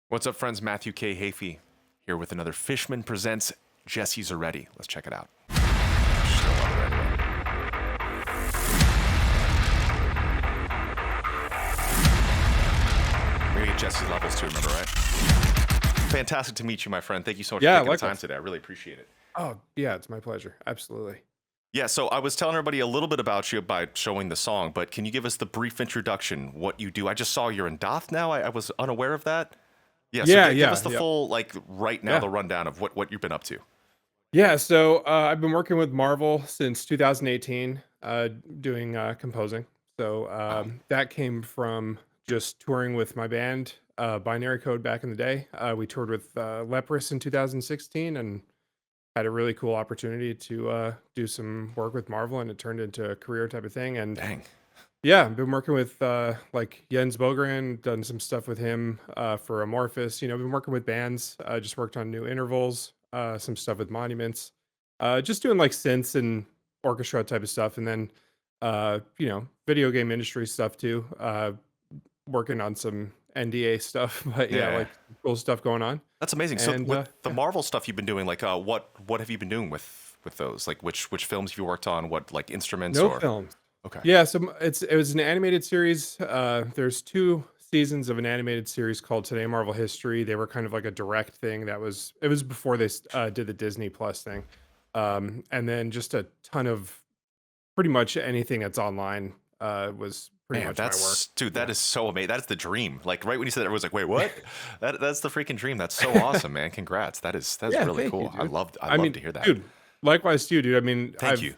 What's up, friends? Matthew K. Heafy here with another Fishman Presents Jesse Zuretti. Let's check it out. Still love it anyway. We're gonna get Jesse's levels too, remember, right? Fantastic to meet you, my friend. Thank you so much for Yeah, taking the time likewise. today. I really appreciate it. Oh, yeah, it's my pleasure. Absolutely. Yeah, so I was telling everybody a little bit about you by showing the song, but can you give us the brief introduction, what you do? I just saw you're in Doth now. I was unaware of that. Yeah, so Yeah, give us the yeah. full, right now, Yeah. the rundown of what you've been up to. Yeah, so, I've been working with Marvel since 2018, doing, composing. So, Wow. that came from just touring with my band, Binary Code back in the day. We toured with, Leprous in 2016 and had a really cool opportunity to, do some work with Marvel, and it turned into a career type of thing, and Dang. yeah, I've been working with like Jens Bogren, done some stuff with him for Amorphous. Been working with bands. Just worked on new intervals, some stuff with Monuments. Just doing like synths and orchestra type of stuff, and then video game industry stuff too. Working on some NDA stuff, but yeah, Yeah. like cool stuff going on. That's amazing. So And with the yeah, Marvel stuff you've been doing, what have you been doing with those? Like which films have you worked on? What like instruments no or films. okay. Yeah, so it was an animated series. There's two seasons of an animated series called Today Marvel History. They were kind of like a direct thing. It was before they did the Disney Plus thing, and then just a ton of pretty much anything that's online was pretty Man, much my work. that Yeah, is so amazing. That is the dream. Like right when you said that, everyone's like, "Wait, what?" That's the freaking dream. That's so awesome, man. Congrats. That's yeah. really Thank you, cool. dude. I I love mean, to hear that. dude, likewise too, dude. I mean, Thank you.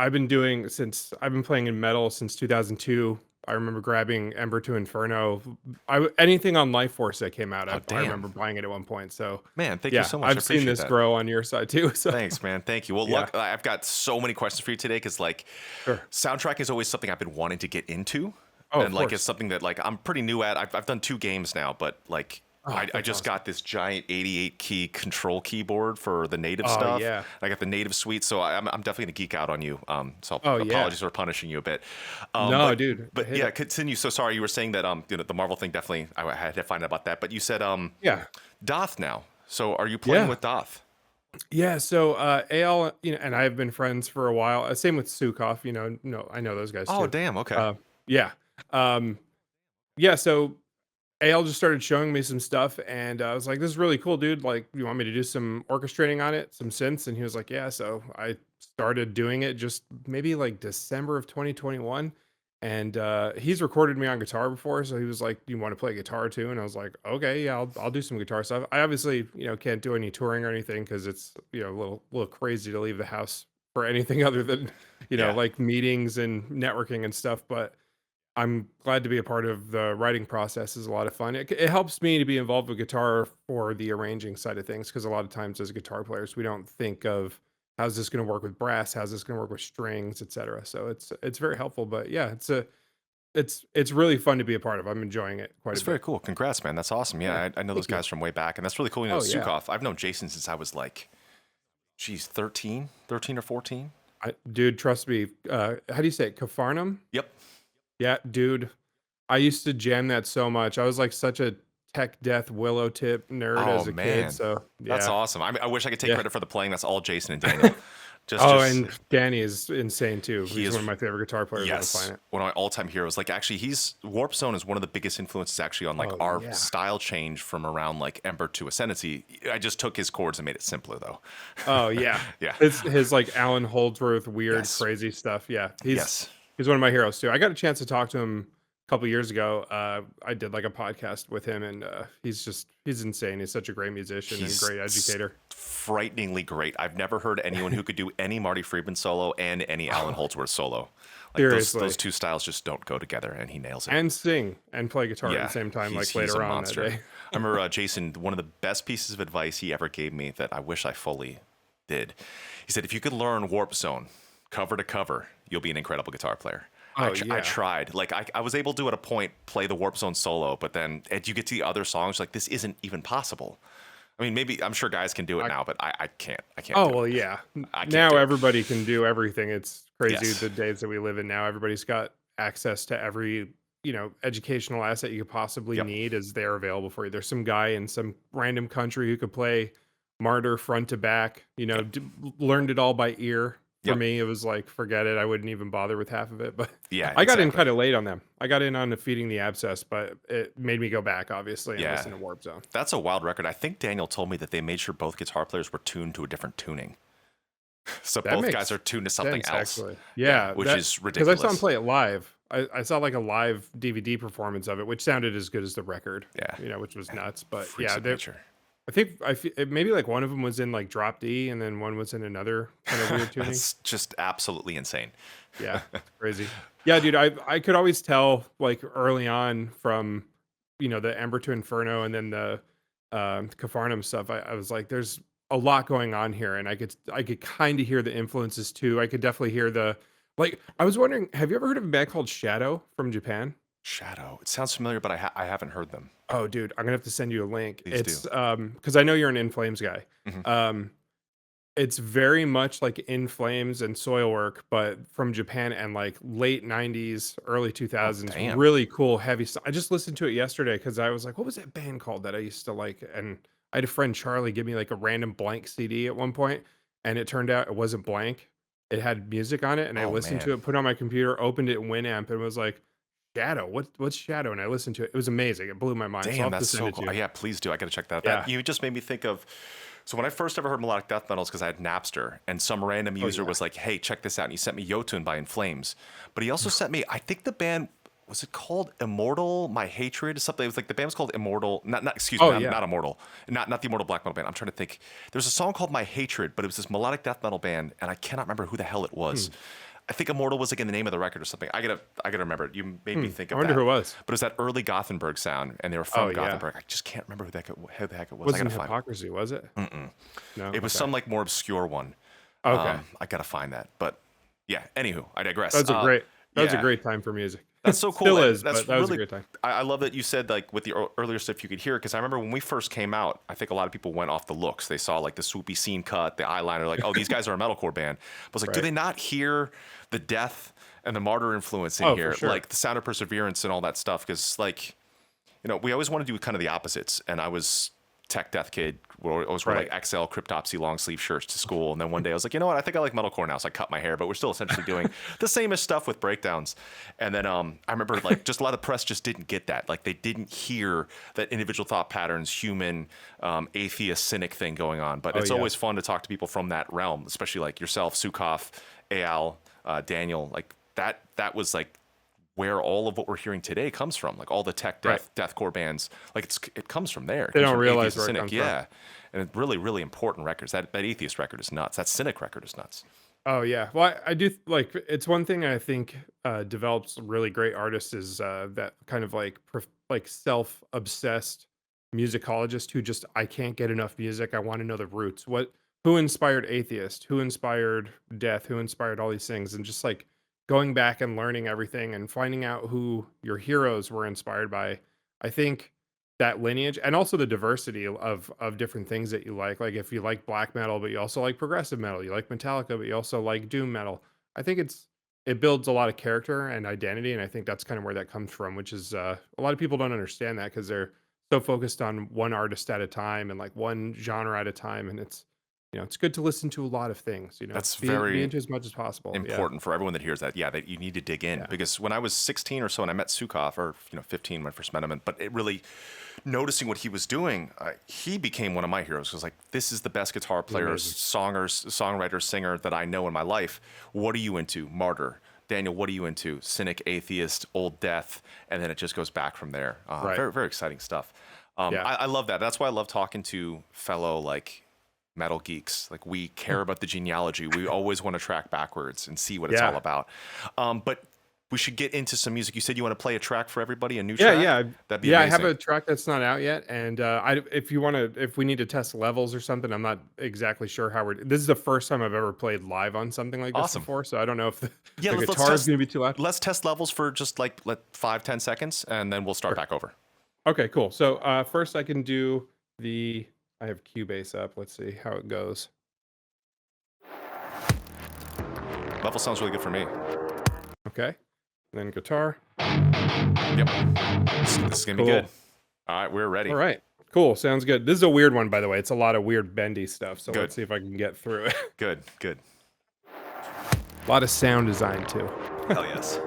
I've been doing since I've been playing in metal since 2002. I remember grabbing Ember to Inferno. Anything on Life Force that came out, Oh I damn. remember buying it at one point. So Man, thank you yeah, so much. I I've seen appreciate this that. grow on your side too. So Thanks, man. Thank you. Well, yeah, look, I've got so many questions for you today because like sure. soundtrack is always something I've been wanting to get into. Oh, And of like it's course. something that like I'm pretty new at. I've done 2 games now, but like Oh, I that's just awesome. got this giant 88 key control keyboard for the native Oh stuff. yeah. I got the native suite, so I'm definitely gonna geek out on you. So Oh yeah. apologies for punishing you a bit. No, dude, But hit yeah, it. continue. So sorry, you were saying that the Marvel thing definitely I had to find out about that. But you said Yeah, Doth now. So are you playing yeah, with Doth? yeah. So Al, and I have been friends for a while. Same with Sukov. No, I know those guys Oh too. damn. Okay. Uh, yeah. Um, yeah. So AL just started showing me some stuff, and I was like, "This is really cool, dude. Like, you want me to do some orchestrating on it, some synths?" And he was like, "Yeah." So I started doing it just maybe like December of 2021, and he's recorded me on guitar before, so he was like, "Do you want to play guitar too?" And I was like, "Okay, yeah, I'll do some guitar stuff." I obviously can't do any touring or anything because it's a little crazy to leave the house for anything other than Yeah. like meetings and networking and stuff, but. I'm glad to be a part of the writing process. Is a lot of fun. It helps me to be involved with guitar for the arranging side of things because a lot of times as guitar players we don't think of how's this going to work with brass, how's this going to work with strings, etc. So it's very helpful. But yeah, it's really fun to be a part of. I'm enjoying it quite That's a very bit. cool. Congrats, man. That's awesome. Yeah, Yeah, I know those thank you. guys from way back, and that's really cool. You know, Oh yeah, Sukov. I've known Jason since I was like, geez, 13 or 14. dude, trust me. How do you say it? Cafarnum? Yep. Yeah, dude. I used to jam that so much. I was like such a tech death willow tip nerd Oh as a kid. man, So that's yeah. awesome. I wish I could take Yeah. credit for the playing. That's all Jason and Daniel. Oh, Just and Danny is insane too. he He's is. one of my favorite guitar players on the Yes, planet. one of my all-time heroes. Like actually, he's Warp Zone is one of the biggest influences actually on like Oh our yeah. style change from around like Ember to Ascendancy. I just took his chords and made it simpler though. Oh yeah. Yeah. His like Alan Holdsworth weird Yes. crazy stuff. Yeah. Yes. He's one of my heroes too. I got a chance to talk to him a couple years ago. I did like a podcast with him and he's insane. He's such a great musician and He's great educator. frighteningly great. I've never heard anyone who could do any Marty Friedman solo and any Alan Holdsworth solo. Like those Seriously. two styles just don't go together, and he nails it. And sing and play guitar at the Yeah, same time, like he's a later on that monster. day. I remember Jason. One of the best pieces of advice he ever gave me that I wish I fully did. He said, "If you could learn Warp Zone cover to cover, you'll be an incredible guitar player." Oh I yeah. tried. Like I was able to at a point play the Warp Zone solo, but then as you get to the other songs, like this isn't even possible. I mean, maybe I'm sure guys can do it I, now, but I can't. I can't oh do it. well yeah. I can't Now do it. everybody can do everything. It's crazy Yes. the days that we live in now. Everybody's got access to every educational asset you could possibly Yep. need is there available for you. There's some guy in some random country who could play Martyr front to back, Yep. learned it all by ear. For Yep. me, it was like, forget it. I wouldn't even bother with half of it. But Yeah, I got in exactly. kind of late on them. I got in on the Feeding the Abscess, but it made me go back, obviously, and Yeah. listen to Warp Zone. That's a wild record. I think Daniel told me that they made sure both guitar players were tuned to a different tuning. So That both guys makes are tuned to something sense, else. actually. Yeah, Yeah, which that is because I saw him ridiculous. play it live. I saw like a live DVD performance of it, which sounded as good as the record. Yeah. Which was nuts. But Freaks yeah, of nature. I think maybe like one of them was in like drop D, and then one was in another kind of weird tuning. That's just absolutely insane. Yeah, crazy. Yeah, dude, I could always tell like early on from the Ember to Inferno and then the Capharnaum stuff. I was like, there's a lot going on here, and I could kind of hear the influences too. I could definitely hear I was wondering, have you ever heard of a band called Shadow from Japan? Shadow. It sounds familiar, but I haven't heard them. Oh, dude, I'm gonna have to send you a link. Please do. It's because I know you're an In Flames guy. Mhm. Um, it's very much like In Flames and Soilwork, but from Japan and like late 90s, early Oh, 2000s. damn. Really cool, heavy stuff. I just listened to it yesterday because I was like, what was that band called that I used to like? And I had a friend, Charlie, give me like a random blank CD at one point, and it turned out it wasn't blank. It had music on it, and I Oh, listened to man. it, put it on my computer, opened it in Winamp, and was like, Shadow. What's Shadow? And I listened to it. It was amazing. It blew my mind. So I'll Damn, have to that's send so it to cool. you. Yeah, please do. I got to check that out. Yeah. You just made me think of. So when I first ever heard melodic death metals, because I had Napster, and some random user yeah. was like, "Hey, check this out," and he sent me Jotun by In Flames, but he also sent me. I think the band was it called Immortal? My Hatred or something. It was like the band was called Immortal. Not excuse me, Oh, not, yeah. not Immortal. Not the Immortal black metal band. I'm trying to think. There's a song called My Hatred, but it was this melodic death metal band, and I cannot remember who the hell it was. I think Immortal was like in the name of the record or something. I gotta remember it. You made me think I of wonder that. who it was. But it was that early Gothenburg sound, and they were Oh, from yeah. Gothenburg. I just can't remember who the heck it was. I Wasn't gotta find it. Hypocrisy, was it? No. It was some like more obscure one. Okay. I gotta find that. But yeah. Anywho, I digress. That was a Yeah. great time for music. That's so cool. Still and is, that's but that was a really. great time. I love that you said like with the earlier stuff you could hear because I remember when we first came out, I think a lot of people went off the looks. They saw like the swoopy scene cut, the eyeliner, like, oh, these guys are a metalcore band. I was like, do Right. they not hear the death and the martyr influence in Oh, for here, sure. like the sound of perseverance and all that stuff? Because like, we always want to do kind of the opposites, and I was tech death kid. We always wore Right. like XL Cryptopsy long sleeve shirts to school, and then one day I was like, you know what? I think I like metalcore now, so I cut my hair. But we're still essentially doing the same as stuff with breakdowns. And then I remember like just a lot of press just didn't get that. Like they didn't hear that individual thought patterns, human, atheist, cynic thing going on. But it's yeah. always fun to talk to people from that realm, especially like yourself, Sukov, Eyal, Daniel. Like that was like where all of what we're hearing today comes from, like all the tech deathcore bands, like it comes from there. It They comes don't from realize Atheist where it Cynic, comes from. yeah, and it's really, really important records. That Atheist record is nuts. That Cynic record is nuts. Oh yeah. Well, I do like it's one thing I think develops really great artists is that kind of like self-obsessed musicologist who just I can't get enough music. I want to know the roots. Who inspired Atheist? Who inspired Death? Who inspired all these things? And just like going back and learning everything and finding out who your heroes were inspired by. I think that lineage and also the diversity of different things that you like. Like if you like black metal, but you also like progressive metal, you like Metallica, but you also like doom metal. I think it builds a lot of character and identity, and I think that's kind of where that comes from. Which is a lot of people don't understand that because they're so focused on one artist at a time and like one genre at a time, and it's good to listen to a lot of things. That's Be very into as much as possible. Yeah, important for everyone that hears that. Yeah, that you need to dig in yeah, because when I was 16 or so and I met Sukov, or 15 when I first met him, but it really noticing what he was doing, he became one of my heroes. It was like, this is the best guitar player, amazing. songwriter, singer that I know in my life. What are you into? Martyr. Daniel, what are you into? Cynic, Atheist, Old Death, and then it just goes back from there. Right. Very, very exciting stuff. Yeah. I love that. That's why I love talking to fellow like metal geeks. Like we care about the genealogy. We always want to track backwards and see what it's Yeah. all about. But we should get into some music. You said you want to play a track for everybody, a new Yeah, track? yeah, That'd be yeah. I amazing. have a track that's not out yet, and if we need to test levels or something, I'm not exactly sure how we're. This is the first time I've ever played live on something like this Awesome. before, so I don't know if the Yeah, let's guitar is test- going to be too loud. Let's test levels for just like 5-10 seconds, and then we'll start back over. Okay, cool. So first, I can do I have Cubase up. Let's see how it goes. Level sounds really good for me. Okay, then guitar. Yep. This is going to be Cool. good. All right, we're ready. All right. Cool. Sounds good. This is a weird one, by the way. It's a lot of weird bendy stuff. So Good. let's see if I can get through it. Good. A lot of sound design too. Hell yes.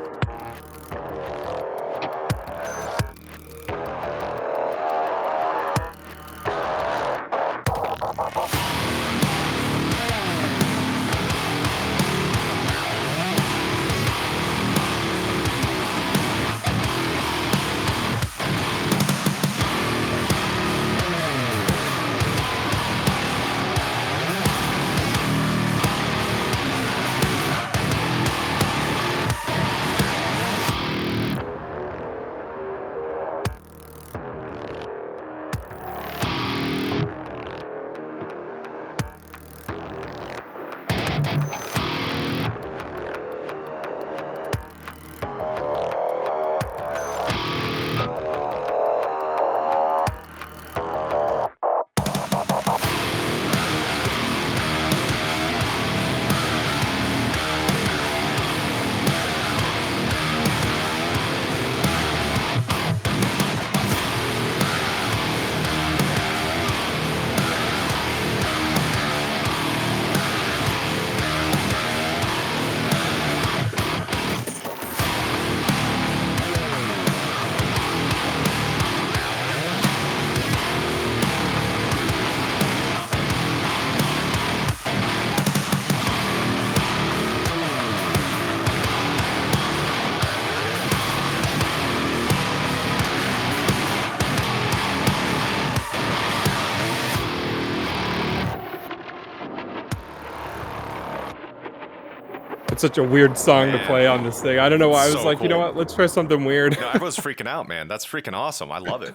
It's such a weird song to Man. play on this thing. I don't know why. I was So like, you know cool. what? Let's try something weird. No, everyone's freaking out, man. That's freaking awesome. I love it.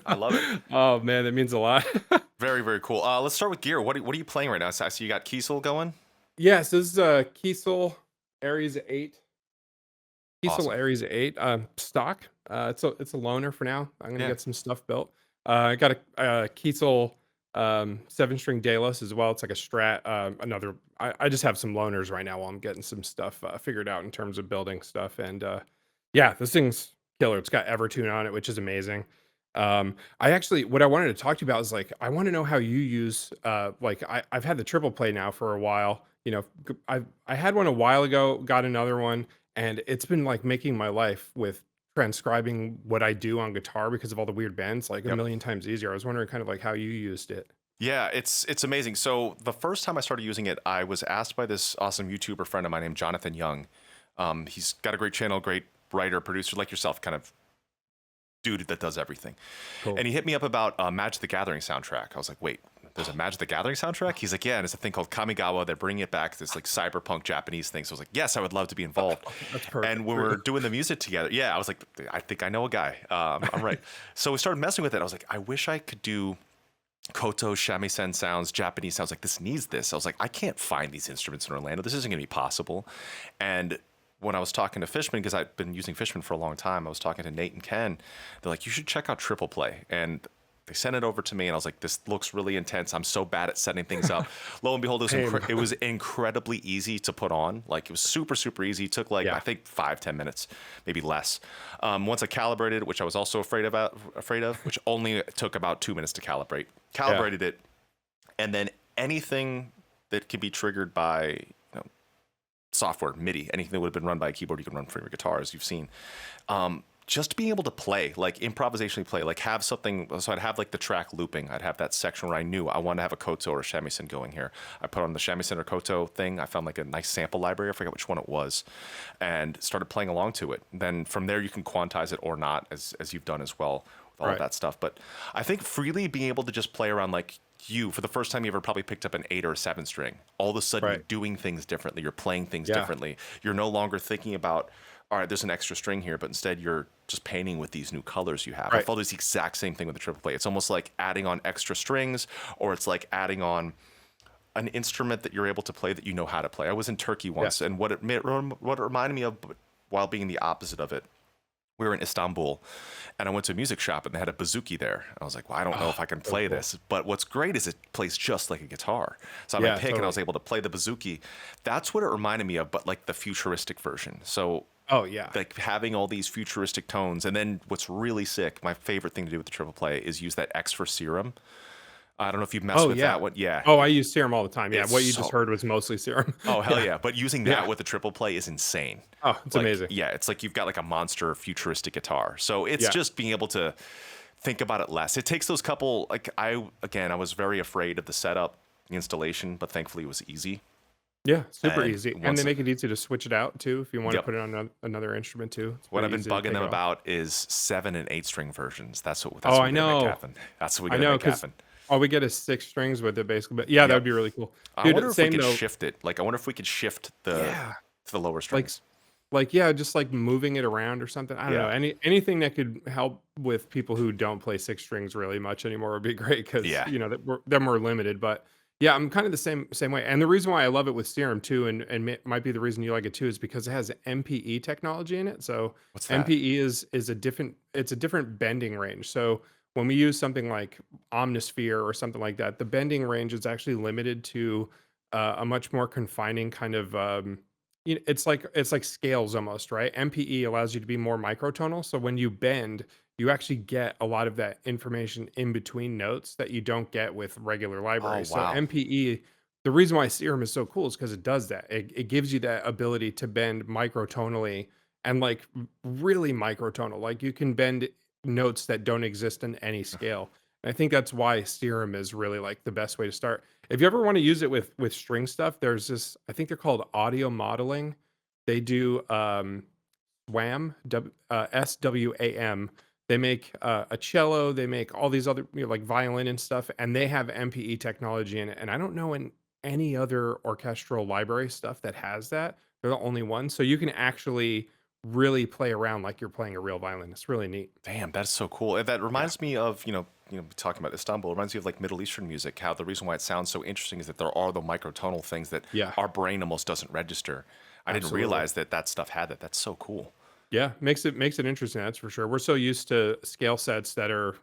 Oh man, that means a lot. Very, very cool. Let's start with gear. What are you playing right now? So I see you got Kiesel going. Yes, this is a Kiesel Aries 8. Kiesel Awesome. Aries 8 stock. It's a loaner for now. I'm gonna Yeah. get some stuff built. I got a Kiesel 7-string Daedalus as well. It's like a Strat. I just have some loaners right now while I'm getting some stuff figured out in terms of building stuff. And yeah, this thing's killer. It's got Evertune on it, which is amazing. I actually, what I wanted to talk to you about is like, I want to know how you use, I've had the triple play now for a while. You know, I had one a while ago, got another one, and it's been like making my life with transcribing what I do on guitar because of all the weird bends, like a Yep. million times easier. I was wondering kind of like how you used it. Yeah, it's amazing. So the first time I started using it, I was asked by this awesome YouTuber friend of mine named Jonathan Young. He's got a great channel, great writer, producer like yourself, kind of dude that does everything. Cool. And he hit me up about Magic the Gathering soundtrack. I was like, wait, there's a Magic the Gathering soundtrack? He's like, yeah, and it's a thing called Kamigawa. They're bringing it back, this like cyberpunk Japanese thing. So I was like, yes, I would love to be involved. That's perfect. And when we were doing the music together, yeah, I was like, I think I know a guy. I'm right. So we started messing with it. I was like, I wish I could do koto, shamisen sounds, Japanese sounds. Like, this needs this. I was like, I can't find these instruments in Orlando. This isn't going to be possible. And when I was talking to Fishman, because I've been using Fishman for a long time, I was talking to Nate and Ken. They're like, you should check out Triple Play. And they sent it over to me, and I was like, this looks really intense. I'm so bad at setting things up. Lo and behold, it was incredibly easy to put on. Like, it was super, super easy. It took like, I think 5-10 minutes, maybe less. Once I calibrated it, which I was also afraid of, which only took about 2 minutes to calibrated it. And then anything that can be triggered by software, MIDI, anything that would have been run by a keyboard, you can run from your guitar, as you've seen. Just being able to play, like improvisationally play, like have something. So I'd have like the track looping. I'd have that section where I knew I wanted to have a koto or a shamisen going here. I put on the shamisen or koto thing. I found like a nice sample library. I forget which one it was, and started playing along to it. Then from there you can quantize it or not, as you've done as well with all of that stuff. But I think freely being able to just play around, like you, for the first time you ever probably picked up an 8 or a 7-string. All of a sudden you're doing things differently. You're playing things differently. You're no longer thinking about, all right, there's an extra string here, but instead you're just painting with these new colors you have. I felt it's the exact same thing with the triple play. It's almost like adding on extra strings, or it's like adding on an instrument that you're able to play that you know how to play. I was in Turkey once, and what it reminded me of, while being the opposite of it, we were in Istanbul, and I went to a music shop, and they had a bouzouki there. I was like, well, I don't know if I can play this. But what's great is it plays just like a guitar. So I had my pick, and I was able to play the bouzouki. That's what it reminded me of, but like the futuristic version. So Oh yeah. Like having all these futuristic tones. And then what's really sick, my favorite thing to do with the triple play is use that X for serum. I don't know if you've messed Oh with yeah. that one. Yeah. Oh, I use serum all the time. Yeah, It's what you just so, heard was mostly serum. oh, hell Yeah. yeah. But using that Yeah. with the triple play is insane. Oh, it's Like, amazing. yeah, it's like you've got like a monster futuristic guitar. So it's Yeah. just being able to think about it less. It takes those couple, like, I was very afraid of the setup, the installation, but thankfully it was easy. Yeah, super And easy. And they once, make it easy to switch it out too if you want to yep. put it on another instrument too. It's What pretty I've been easy to bugging take them it off. about is 7 and 8 string versions. Oh, That's what I we gotta make know. happen. That's what we I gotta know, make because happen. all we get is 6 strings with it basically. But yeah, that Yep. would be really cool. I wonder Dude, if we same could though. shift it. Like, I wonder if we could shift the Yeah. to the lower Like strings. yeah, just like moving it around or something. I don't know. Yeah. Anything that could help with people who don't play 6 strings really much anymore would be great because Yeah. they're more limited. But yeah, I'm kind of the same way. And the reason why I love it with Serum too, and might be the reason you like it too, is because it has MPE technology in it. So What's that? MPE is a different bending range. So when we use something like Omnisphere or something like that, the bending range is actually limited to a much more confining kind of it's like scales almost, right? MPE allows you to be more microtonal. So when you bend, you actually get a lot of that information in between notes that you don't get with regular Oh, libraries. So wow. MPE, the reason why Serum is so cool is because it does that. It gives you that ability to bend microtonally and like really microtonal. Like you can bend notes that don't exist in any scale. And I think that's why Serum is really like the best way to start. If you ever want to use it with string stuff, there's this, I think they're called audio modeling. They do SWAM. They make a cello, they make all these other like violin and stuff, and they have MPE technology in it. And I don't know in any other orchestral library stuff that has that. They're the only one. So you can actually really play around like you're playing a real violin. It's really neat. Damn, that's so cool. And that Yeah. reminds me of, talking about Istanbul, it reminds me of like Middle Eastern music, how the reason why it sounds so interesting is that there are the microtonal things that Yeah. our brain almost doesn't register. I didn't Absolutely. realize that that stuff had that. That's so cool. Yeah, makes it interesting. That's for sure. We're so used to scale sets that are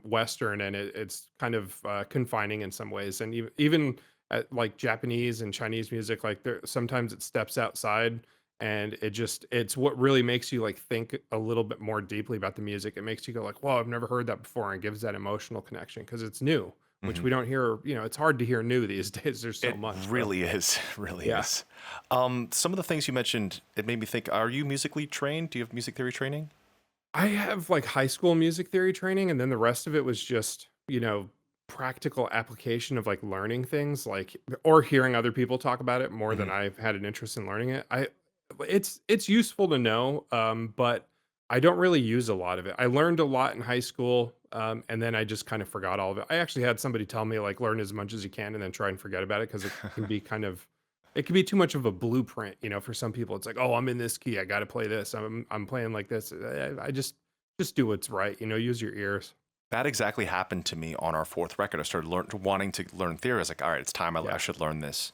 Western, and it's kind of confining in some ways. And even at, like Japanese and Chinese music, like there sometimes it steps outside, and it's what really makes you like think a little bit more deeply about the music. It makes you go like, "Whoa, I've never heard that before," and gives that emotional connection because it's new, which Hmm. we don't hear. It's hard to hear new these days. There's so It much. So really is, really yeah. is. Some of the things you mentioned, it made me think, are you musically trained? Do you have music theory training? I have like high school music theory training, and then the rest of it was just, practical application of like learning things, like or hearing other people talk about it more than Hmm. I've had an interest in learning it. It's useful to know, but I don't really use a lot of it. I learned a lot in high school, and then I just kind of forgot all of it. I actually had somebody tell me like learn as much as you can and then try and forget about it because it can be too much of a blueprint, for some people. It's like, "Oh, I'm in this key. I got to play this. I'm playing like this." I just do what's right, use your ears. That exactly happened to me on our fourth record. I started wanting to learn theory. I was like, all right, it's time. I Yeah. should learn this.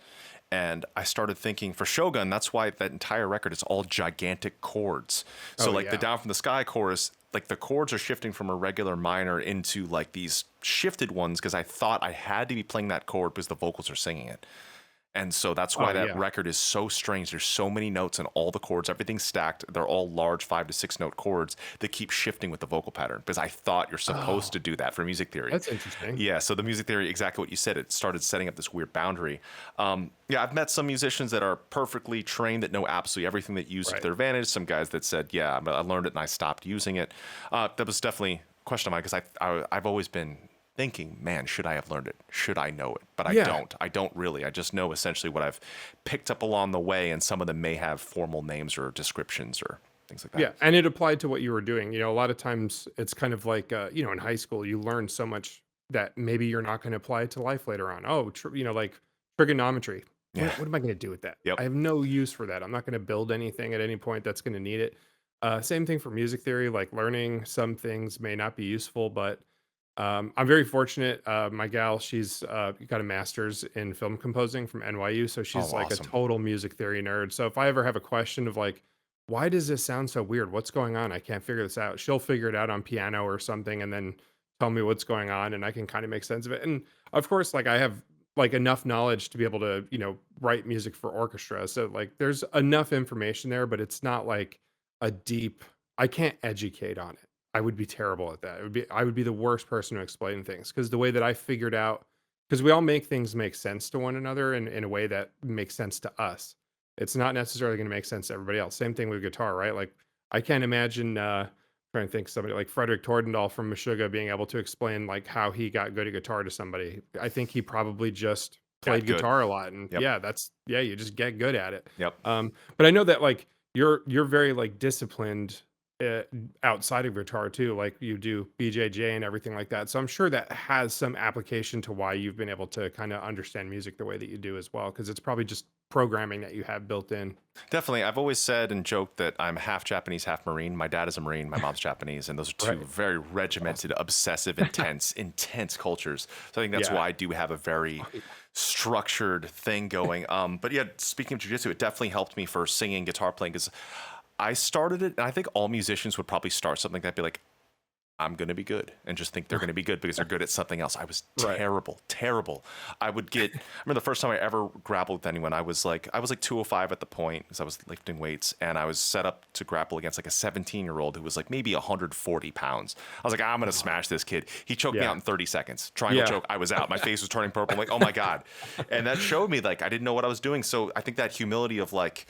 And I started thinking for Shogun, that's why that entire record is all gigantic chords. So Oh, like the yeah. Down from the Sky chorus, like the chords are shifting from a regular minor into like these shifted ones because I thought I had to be playing that chord because the vocals are singing it. And so that's why Oh, that yeah. record is so strange. There's so many notes and all the chords, everything's stacked. They're all large 5 to 6 note chords that keep shifting with the vocal pattern because I thought you're supposed Oh, to do that for music theory. that's interesting. Yeah, so the music theory, exactly what you said, it started setting up this weird boundary. Yeah, I've met some musicians that are perfectly trained that know absolutely everything that use it to Right. their advantage. Some guys that said, yeah, I learned it and I stopped using it. That was definitely a question of mine because I've always been thinking, man, should I have learned it? Should I know it? But I Yeah. don't. I don't really. I just know essentially what I've picked up along the way, and some of them may have formal names or descriptions or things like that. Yeah, and it applied to what you were doing. A lot of times it's kind of like, in high school, you learn so much that maybe you're not going to apply it to life later on. Oh, like trigonometry. Yeah. What am I going to do with that? Yep. I have no use for that. I'm not going to build anything at any point that's going to need it. Same thing for music theory. Like learning some things may not be useful, but I'm very fortunate. My gal, she's got a master's in film composing from NYU, so Oh, she's like a awesome. total music theory nerd. So if I ever have a question of like, why does this sound so weird? What's going on? I can't figure this out. She'll figure it out on piano or something, and then tell me what's going on, and I can kind of make sense of it. And of course, like I have like enough knowledge to be able to write music for orchestra. So like there's enough information there, but it's not like a deep I can't educate on it. I would be terrible at that. I would be the worst person to explain things because the way that I figured out because we all make things make sense to one another in a way that makes sense to us. It's not necessarily going to make sense to everybody else. Same thing with guitar, right? Like I can't imagine trying to think somebody like Frederick Tordendahl from Meshuggah being able to explain like how he got good at guitar to somebody. I think he probably just Got played good. guitar a lot and Yep. yeah, you just get good at it. Yep. But I know that like you're very like disciplined uh, outside of guitar too, like you do BJJ and everything like that. So I'm sure that has some application to why you've been able to kind of understand music the way that you do as well, because it's probably just programming that you have built in. Definitely. I've always said and joked that I'm half Japanese, half Marine. My dad is a Marine, my mom's Japanese, and those are two Right. very regimented, Awesome. obsessive, intense cultures. So I think that's Yeah. why I do have a very Oh, yeah. structured thing going. But yeah, speaking of jujitsu, it definitely helped me for singing, guitar playing, because I started it, and I think all musicians would probably start something like that, be like, I'm going to be good, and just think they're going to be good because they're good at something else. I was Right. terrible, terrible. I remember the first time I ever grappled with anyone, I was like 205 at the point because I was lifting weights, and I was set up to grapple against like a 17-year-old who was like maybe 140 pounds. I was like, I'm going to smash this kid. He choked me out Yeah. in 30 seconds. Triangle Yeah. choke. I was out. My face was turning purple. I'm like, oh my God. And that showed me like I didn't know what I was doing. So I think that humility of like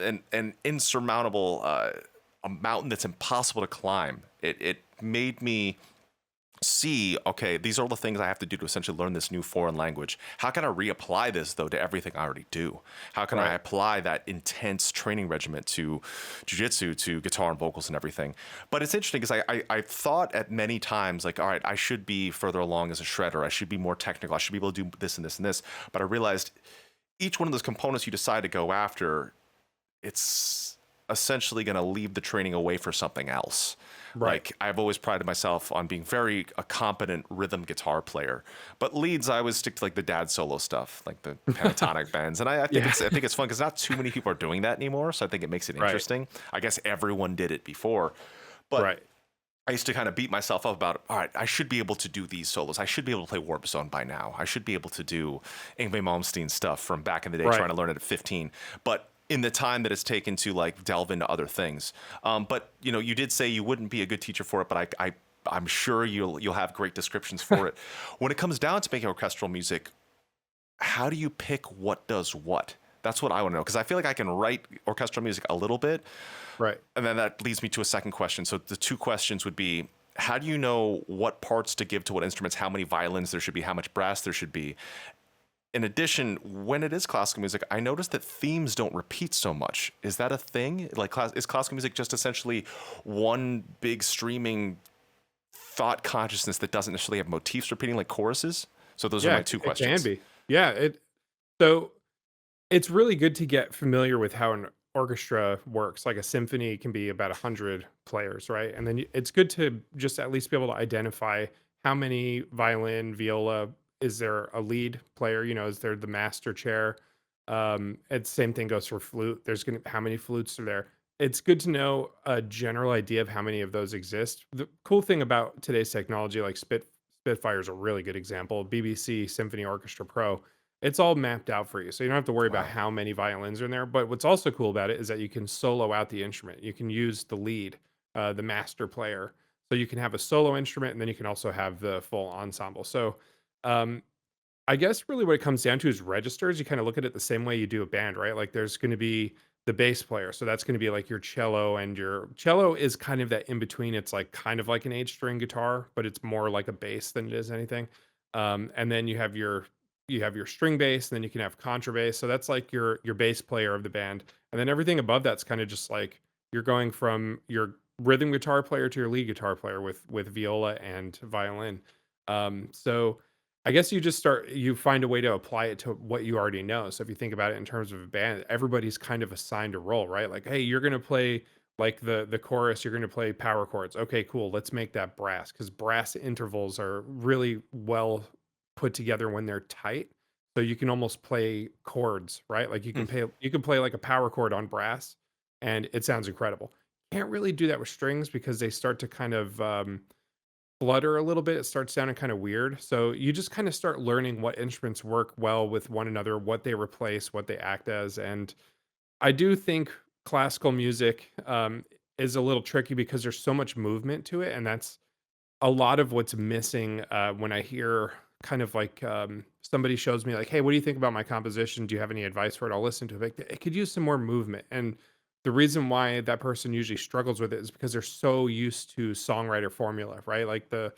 an insurmountable, a mountain that's impossible to climb. It made me see, okay, these are all the things I have to do to essentially learn this new foreign language. How can I reapply this though to everything I already do? How can I Right. apply that intense training regimen to jujitsu, to guitar and vocals and everything? But it's interesting because I thought at many times like, all right, I should be further along as a shredder. I should be more technical. I should be able to do this and this and this. But I realized each one of those components you decide to go after, it's essentially going to leave the training away for something else. Right. Like I've always prided myself on being very a competent rhythm guitar player, but leads I always stick to like the dad solo stuff, like the pentatonic bends, and I think Yeah. it's fun because not too many people are doing that anymore, so I think it makes it Right. interesting. I guess everyone did it before, but Right. I used to kind of beat myself up about, all right, I should be able to do these solos. I should be able to play Warp Zone by now. I should be able to do Yngwie Malmsteen stuff from back in the day, Right. trying to learn it at 15. But in the time that it's taken to like delve into other things. But you did say you wouldn't be a good teacher for it, but I'm sure you'll have great descriptions for it. When it comes down to making orchestral music, how do you pick what does what? That's what I want to know because I feel like I can write orchestral music a little bit, Right. and then that leads me to a second question. So the two questions would be, how do you know what parts to give to what instruments, how many violins there should be, how much brass there should be? In addition, when it is classical music, I noticed that themes don't repeat so much. Is that a thing? Like, is classical music just essentially one big streaming thought consciousness that doesn't necessarily have motifs repeating like choruses? So those are Yeah, my two it can questions. be. Yeah, so it's really good to get familiar with how an orchestra works. Like a symphony can be about 100 players, right? And then it's good to just at least be able to identify how many violin, viola, is there a lead player? Is there the master chair? And same thing goes for flute. How many flutes are there? It's good to know a general idea of how many of those exist. The cool thing about today's technology, like Spitfire is a really good example. BBC Symphony Orchestra Pro, it's all mapped out for you. So you don't have to worry about Wow. how many violins are in there. But what's also cool about it is that you can solo out the instrument. You can use the lead, the master player. So you can have a solo instrument and then you can also have the full ensemble. So um, I guess really what it comes down to is registers. You kind of look at it the same way you do a band, right? Like there's going to be the bass player. So that's going to be like your cello, and your cello is kind of that in between. It's like kind of like an eight string guitar, but it's more like a bass than it is anything. And then you have your string bass, and then you can have contrabass. So that's like your bass player of the band. And then everything above that's kind of just like you're going from your rhythm guitar player to your lead guitar player with viola and violin. So I guess you find a way to apply it to what you already know. So if you think about it in terms of a band, everybody's kind of assigned a role, right? Like, hey, you're gonna play like the chorus, you're gonna play power chords. Okay, cool. Let's make that brass because brass intervals are really well put together when they're tight. So you can almost play chords, right? Like you can play like a power chord on brass and it sounds incredible. Can't really do that with strings because they start to kind of flutter a little bit. It starts sounding kind of weird. So you just kind of start learning what instruments work well with one another, what they replace, what they act as. And I do think classical music, is a little tricky because there's so much movement to it, and that's a lot of what's missing, when I hear kind of like, somebody shows me like, "Hey, what do you think about my composition? Do you have any advice for it?" I'll listen to it. Like, it could use some more movement. And the reason why that person usually struggles with it is because they're so used to songwriter formula, right? Like the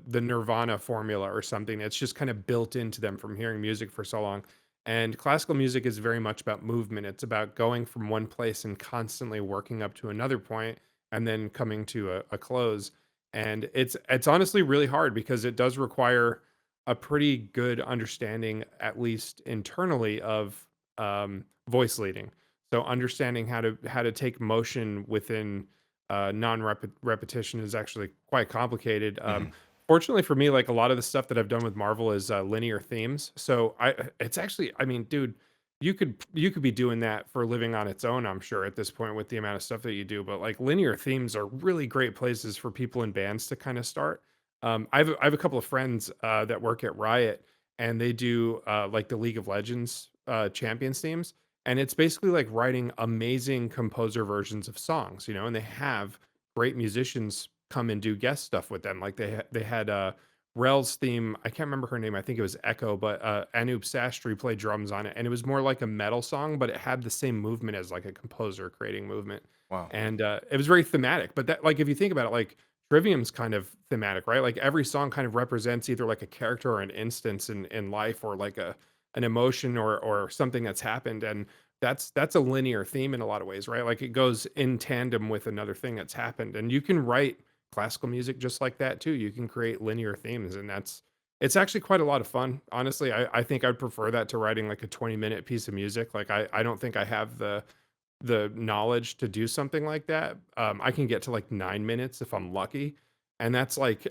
Nirvana formula or something. It's just kind of built into them from hearing music for so long. And classical music is very much about movement. It's about going from one place and constantly working up to another point and then coming to a close. And it's honestly really hard because it does require a pretty good understanding, at least internally, of voice leading. So understanding how to take motion within repetition is actually quite complicated. Hmm. Fortunately for me, like a lot of the stuff that I've done with Marvel is linear themes. So it's actually, I mean, dude, you could be doing that for a living on its own, I'm sure, at this point with the amount of stuff that you do. But like linear themes are really great places for people in bands to kind of start. I have a couple of friends that work at Riot, and they do like the League of Legends champions themes, and it's basically like writing amazing composer versions of songs, and they have great musicians come and do guest stuff with them. Like they had Rel's theme. I can't remember her name. I think it was Echo, but Anoop Sastry played drums on it, and it was more like a metal song, but it had the same movement as like a composer creating movement, Wow. and it was very thematic. But that, like, if you think about it, like Trivium's kind of thematic, right? Like every song kind of represents either like a character or an instance in life, or like an emotion or something that's happened, and that's a linear theme in a lot of ways, right? Like it goes in tandem with another thing that's happened, and you can write classical music just like that too. You can create linear themes, and it's actually quite a lot of fun. Honestly, I think I'd prefer that to writing like a 20-minute piece of music. Like I don't think I have the knowledge to do something like that. I can get to like 9 minutes if I'm lucky. And that's like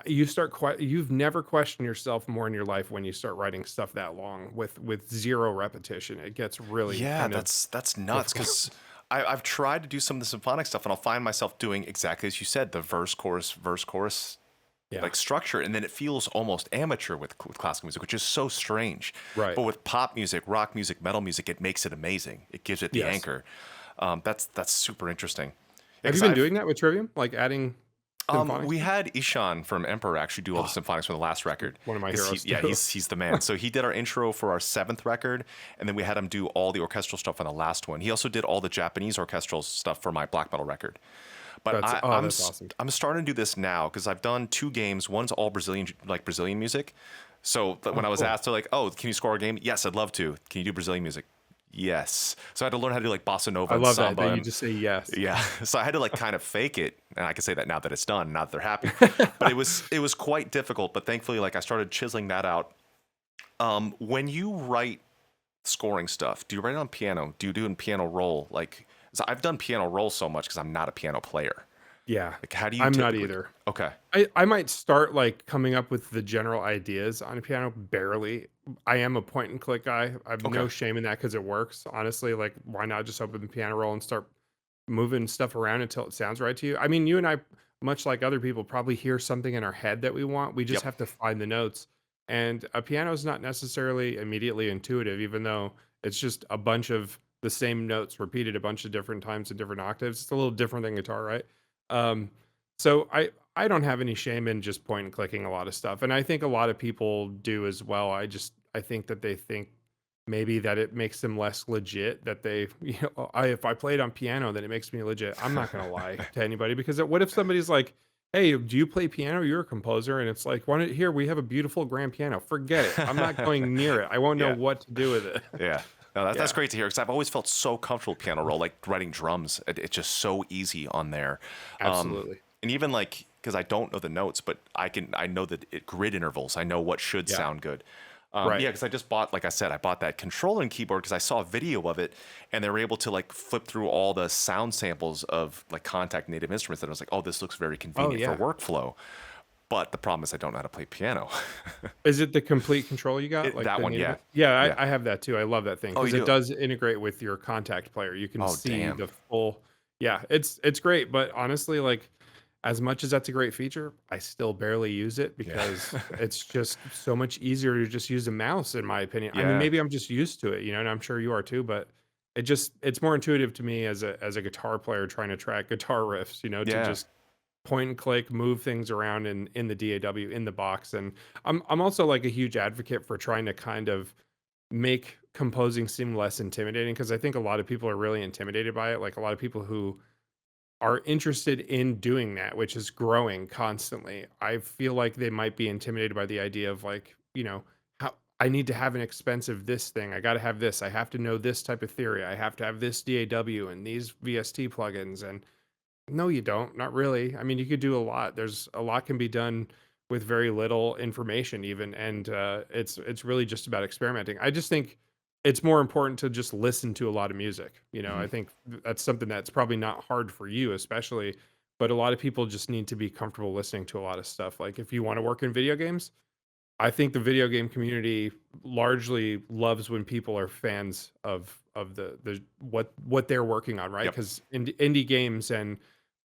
you've never questioned yourself more in your life when you start writing stuff that long with zero repetition. It gets really Yeah, kind of that's nuts difficult. because I've tried to do some of the symphonic stuff, and I'll find myself doing exactly as you said, the verse chorus Yeah, like structure, and then it feels almost amateur with classical music, which is so strange. right. But with pop music, rock music, metal music, it makes it amazing. It gives it the Yes. anchor. That's super interesting. Yeah, Have you because been I've doing that with Trivium? Like adding symphonic we stuff? had Ishan from Emperor actually do all the Oh, symphonics from the last record one of my because heroes yeah too. he's the man. So he did our intro for our seventh record, and then we had him do all the orchestral stuff on the last one. He also did all the Japanese orchestral stuff for my black metal record. But That's that's awesome. I'm starting to do this now because I've done two games. One's all Brazilian, like Brazilian music. So when Oh, I was cool. asked, they're like, "Oh, can you score a game?" Yes, I'd love to. Can you do Brazilian music? Yes. So I had to learn how to do like bossa nova I and love that samba, that you and just say yes. yeah. So I had to like kind of fake it, and I can say that now that it's done, now that they're happy. But it was quite difficult. But thankfully, like I started chiseling that out. When you write scoring stuff, do you write it on piano? Do you do it in piano roll? Like, so I've done piano roll so much because I'm not a piano player. Yeah. Like, how do you I'm not typically? either. Okay. I might start like coming up with the general ideas on a piano barely. I am a point and click guy. I've Okay. no shame in that because it works. Honestly, like why not just open the piano roll and start moving stuff around until it sounds right to you? I mean, you and I, much like other people, probably hear something in our head that we want. We just Yep. have to find the notes. And a piano is not necessarily immediately intuitive, even though it's just a bunch of the same notes repeated a bunch of different times in different octaves. It's a little different than guitar, right? Um, so I don't have any shame in just point and clicking a lot of stuff, and I think a lot of people do as well. I think that they think maybe that it makes them less legit. That they, if I played on piano, then it makes me legit. I'm not gonna lie to anybody because what if somebody's like, "Hey, do you play piano? You're a composer," and it's like, "Why don't here we have a beautiful grand piano." Forget it. I'm not going near it. I won't know Yeah. what to do with it. Yeah. No, that's Yeah, great to hear because I've always felt so comfortable with piano roll, like writing drums. It's just so easy on there. absolutely. And even like because I don't know the notes, but I know grid intervals. I know what should Yeah, sound good. right. Yeah, because I just bought, like I said, I bought that controller and keyboard because I saw a video of it, and they were able to like flip through all the sound samples of like Contact Native Instruments, and I was like, oh, this looks very Oh convenient for yeah. workflow. But the problem is I don't know how to play piano. Is it the complete control you got, like That the one, native yeah, one? Yeah, yeah. I have that too. I love that thing Oh, you because it do? does integrate with your contact player. You can Oh, see damn. the full. Yeah, it's great, but honestly, like as much as that's a great feature, I still barely use it Yeah. because it's just so much easier to just use a mouse, in my opinion. I mean, Yeah. maybe I'm just used to it, and I'm sure you are too, but it's more intuitive to me as a guitar player trying to track guitar riffs, to Yeah. just point and click, move things around in the DAW in the box. And I'm also like a huge advocate for trying to kind of make composing seem less intimidating, because I think a lot of people are really intimidated by it. Like a lot of people who are interested in doing that, which is growing constantly. I feel like they might be intimidated by the idea of like, how I need to have an expensive this thing. I got to have this. I have to know this type of theory. I have to have this DAW and these VST plugins. And no, you don't. Not really. I mean, you could do a lot. There's a lot can be done with very little information, even, and it's really just about experimenting. I just think it's more important to just listen to a lot of music. Mhm. I think that's something that's probably not hard for you, especially, but a lot of people just need to be comfortable listening to a lot of stuff. Like if you want to work in video games, I think the video game community largely loves when people are fans of the what they're working on, right? Yep. Because indie games and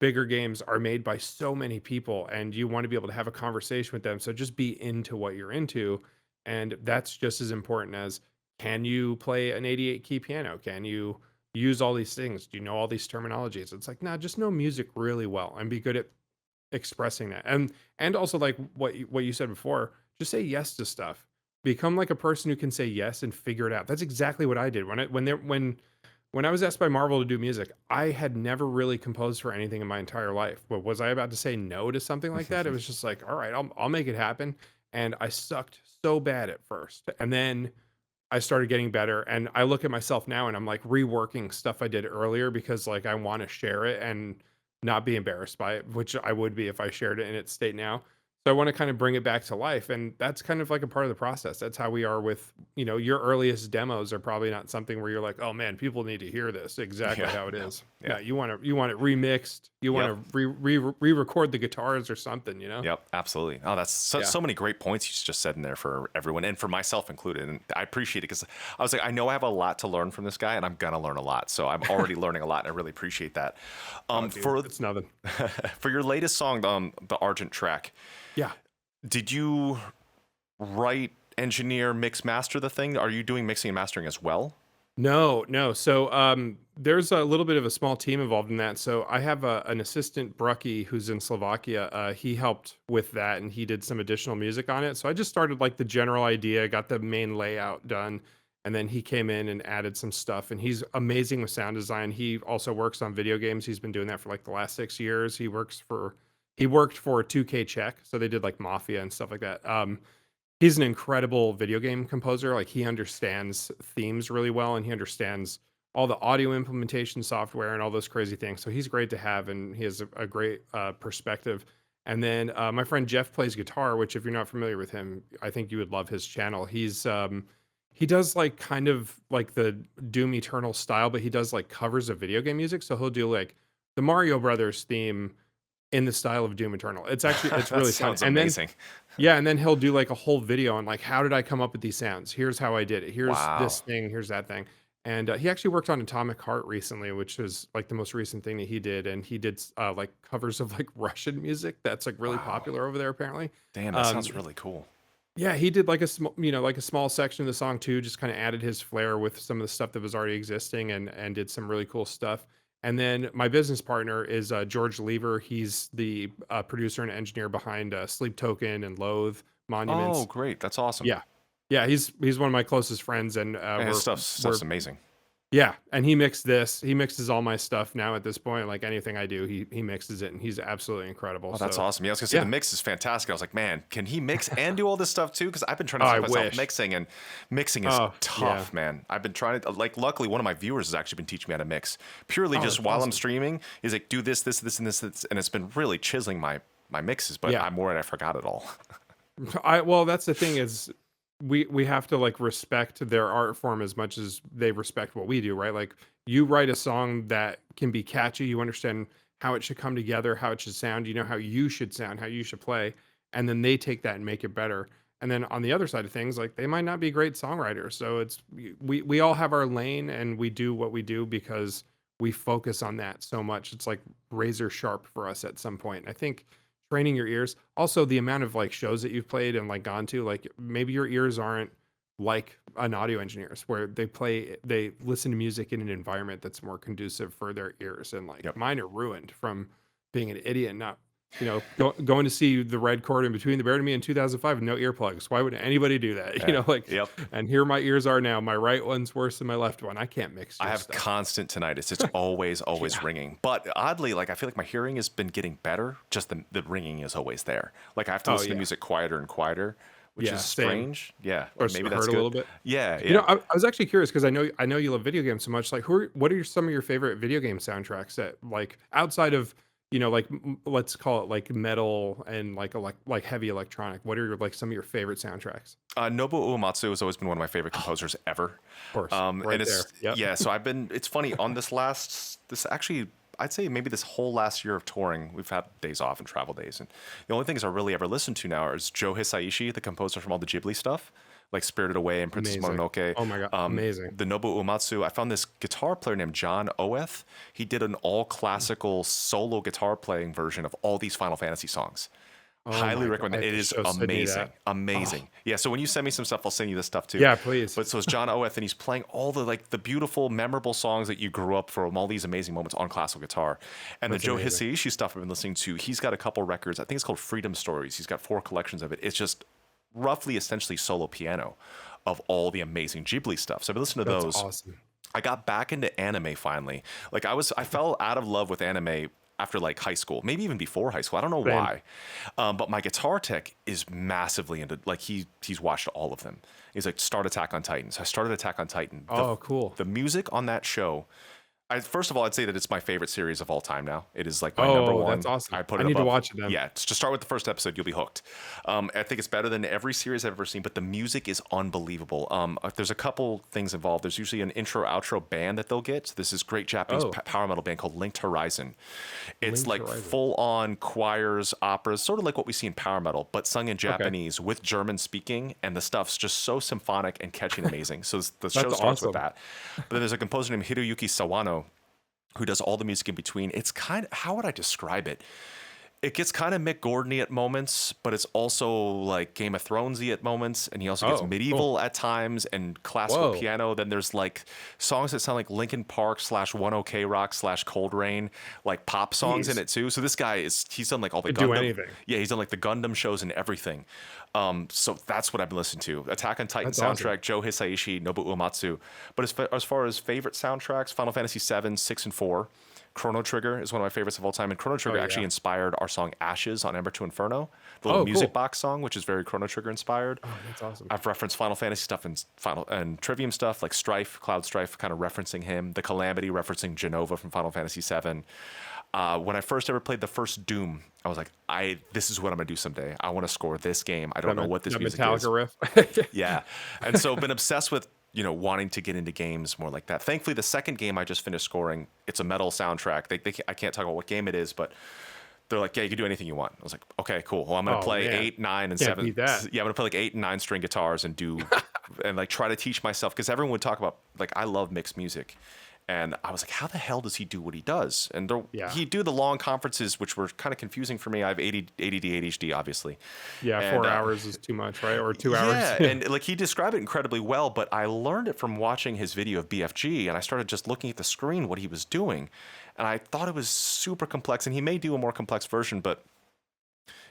bigger games are made by so many people, and you want to be able to have a conversation with them. So just be into what you're into, and that's just as important as, can you play an 88 key piano? Can you use all these things? Do you know all these terminologies? It's like, nah, just know music really well and be good at expressing that. And also like what you said before, just say yes to stuff. Become like a person who can say yes and figure it out. That's exactly what I did when I was asked by Marvel to do music. I had never really composed for anything in my entire life. But was I about to say no to something like that? It was just like, all right, I'll make it happen. And I sucked so bad at first. And then I started getting better, and I look at myself now and I'm like reworking stuff I did earlier because like I want to share it and not be embarrassed by it, which I would be if I shared it in its state now. So I want to kind of bring it back to life, and that's kind of like a part of the process. That's how we are with, your earliest demos are probably not something where you're like, "Oh man, people need to hear this." Exactly Yeah. how it is. Yeah. No, you want it remixed. You want Yep. to re-record the guitars or something. Yep, absolutely. Oh, that's so, Yeah. so many great points you just said in there for everyone and for myself included. And I appreciate it because I was like, I know I have a lot to learn from this guy, and I'm gonna learn a lot. So I'm already learning a lot, and I really appreciate that. Oh, dude, For it's nothing. for your latest song, the Argent track, Yeah. did you write, engineer, mix, master the thing? Are you doing mixing and mastering as well? No, no. So there's a little bit of a small team involved in that. So I have an assistant, Brucky, who's in Slovakia. He helped with that, and he did some additional music on it. So I just started like the general idea, got the main layout done, and then he came in and added some stuff. And he's amazing with sound design. He also works on video games. He's been doing that for like the last 6 years. He worked for 2K Czech, so they did like Mafia and stuff like that. He's an incredible video game composer. Like he understands themes really well, and he understands all the audio implementation software and all those crazy things. So he's great to have, and he has a great perspective. And then my friend Jeff plays guitar, which if you're not familiar with him, I think you would love his channel. He does like kind of like the Doom Eternal style, but he does like covers of video game music. So he'll do like the Mario Brothers theme in the style of Doom Eternal. It's That really fun. sounds And then amazing. yeah, and then he'll do like a whole video on like, how did I come up with these sounds? Here's how I did it. Here's this Wow. thing. Here's that thing. And he actually worked on Atomic Heart recently, which is like the most recent thing that he did. And he did like covers of like Russian music that's like really Wow. popular over there apparently. Damn, that Um, sounds really cool. yeah, he did like a small, like a small section of the song too. Just kind of added his flair with some of the stuff that was already existing, and did some really cool stuff. And then my business partner is George Lever. He's the producer and engineer behind Sleep Token and Loathe Oh, Monuments. great. That's awesome. Yeah. Yeah, he's one of my closest friends, and And his we're stuff's we're amazing. yeah, and he mixed this. He mixes all my stuff now at this point. Like anything I do, he mixes it, and he's absolutely incredible. Oh, that's So awesome. Yeah, I was gonna say the yeah. mix is fantastic. I was like, man, can he mix and do all this stuff too? Because I've been trying to Oh, teach I myself wish. mixing, and mixing is Oh yeah. tough, man. I've been trying to like. Luckily, one of my viewers has actually been teaching me how to mix purely Oh, just that's while I'm awesome. streaming. He's like, do this, this, this, and this, and it's been really chiseling my mixes. But Yeah. I'm worried I forgot it all. Well, that's the thing is we have to like respect their art form as much as they respect what we do, right? Like you write a song that can be catchy, you understand how it should come together, how it should sound, you know how you should sound, how you should play, and then they take that and make it better. And then on the other side of things, like they might not be great songwriters. So it's we all have our lane, and we do what we do because we focus on that so much. It's like razor sharp for us at some point. I think training your ears, also the amount of like shows that you've played and like gone to, like maybe your ears aren't like an audio engineers where they listen to music in an environment that's more conducive for their ears, and like Yep. mine are ruined from being an idiot and not, going to see the red chord in Between the Bear and Me in 2005 with no earplugs. Why would anybody do that? Like, Yep. and here my ears are now. My right one's worse than my left one. I can't mix I your have stuff. constant tinnitus. It's always, always Yeah. ringing. But oddly, like I feel like my hearing has been getting better. Just the ringing is always there. Like I have to Oh listen to yeah. music quieter and quieter, which Yeah. is Same. strange. Yeah, like Starts maybe to that's hurt a good. little bit. Yeah, yeah. I was actually curious because I know you love video games so much. Like, what are some of your favorite video game soundtracks that, like, outside of, like, let's call it like metal and like heavy electronic? What are like some of your favorite soundtracks? Nobuo Uematsu has always been one of my favorite Oh, composers ever. of course, And right it's there. Yep. yeah. So it's funny on this actually. I'd say maybe this whole last year of touring, we've had days off and travel days, and the only things I really ever listen to now is Joe Hisaishi, the composer from all the Ghibli stuff, like Spirited Away and Princess Amazing. Mononoke. Oh my god, amazing. The Nobuo Uematsu. I found this guitar player named John Oeth. He did an all classical solo guitar playing version of all these Final Fantasy songs. Oh Highly my god, recommend I it. have It to is show Sydney amazing. that. Oh, Amazing. Yeah, so when you send me some stuff, I'll send you this stuff too. yeah, please. But so it's John Oeth, and he's playing all the like the beautiful, memorable songs that you grew up from, all these amazing moments on classical guitar. And That's the Joe amazing. Hisaishi stuff I've been listening to, he's got a couple records. I think it's called Freedom Stories. He's got 4 collections of it. It's just roughly essentially solo piano of all the amazing Ghibli stuff. So I've been listening to That's those. awesome. I got back into anime finally. Like I fell out of love with anime after like high school, maybe even before high school. I don't know Same. why. But my guitar tech is massively into like he's watched all of them. He's like start Attack on Titan. So I started Attack on Titan. Oh, cool. The music on that show. First of all, I'd say that it's my favorite series of all time now. It is like my number Oh, one. that's awesome. I put I it need to above. watch it then. Yeah, just start with the first episode, you'll be hooked. I think it's better than every series I've ever seen, but the music is unbelievable. There's a couple things involved. There's usually an intro outro band that they'll get. So there's this great Japanese Oh. power metal band called Linked Horizon. It's Linked like Horizon. full on choirs, operas, sort of like what we see in power metal, but sung in Japanese with German speaking, and the stuff's just so symphonic and catchy and amazing. So the show That's starts with awesome. that. But then there's a composer named Hiroyuki Sawano who does all the music in between. It's kind of, how would I describe it? It gets kind of Mick Gordon-y at moments, but it's also like Game of Thrones-y at moments, and he also gets Oh, medieval cool. at times and classical Whoa. piano. Then there's like songs that sound like Linkin Park / One OK Rock / Cold Rain, like pop songs in Jeez. it too. So this guy he's done like all the Could do Gundam. anything. Yeah, he's done like the Gundam shows and everything. So that's what I've been listening to. Attack on Titan That's awesome. soundtrack, Joe Hisaishi, Nobuo Uematsu. But as far as favorite soundtracks, Final Fantasy 7, 6, and 4. Chrono Trigger is one of my favorites of all time, and Chrono Trigger actually yeah. inspired our song "Ashes" on Ember to Inferno, the little Oh, music cool. box song, which is very Chrono Trigger inspired. Oh, that's awesome. I've referenced Final Fantasy stuff and Trivium stuff like Strife, Cloud Strife, kind of referencing him. The Calamity referencing Genova from Final Fantasy 7. When I first ever played the first Doom, I was like, this is what I'm gonna do someday. I want to score this game. I don't know what this That music Metallica is. riff. Yeah, and so been obsessed with wanting to get into games more like that. Thankfully, the second game I just finished scoring, it's a metal soundtrack. I can't talk about what game it is, but they're like, yeah, you can do anything you want. I was like, okay, cool. Well, I'm gonna Oh, play man. 8, 9, and Can't 7. beat that. Yeah, I'm gonna play like 8 and 9 string guitars and do and like try to teach myself, because everyone would talk about, like, I love mixed music. And I was like, how the hell does he do what he does? And Yeah. he'd do the long conferences, which were kind of confusing for me. I have ADD, ADHD, obviously. Yeah, And, 4 hours is too much, right? Or 2 hours. Yeah, and like he described it incredibly well, but I learned it from watching his video of BFG, and I started just looking at the screen what he was doing, and I thought it was super complex. And he may do a more complex version, but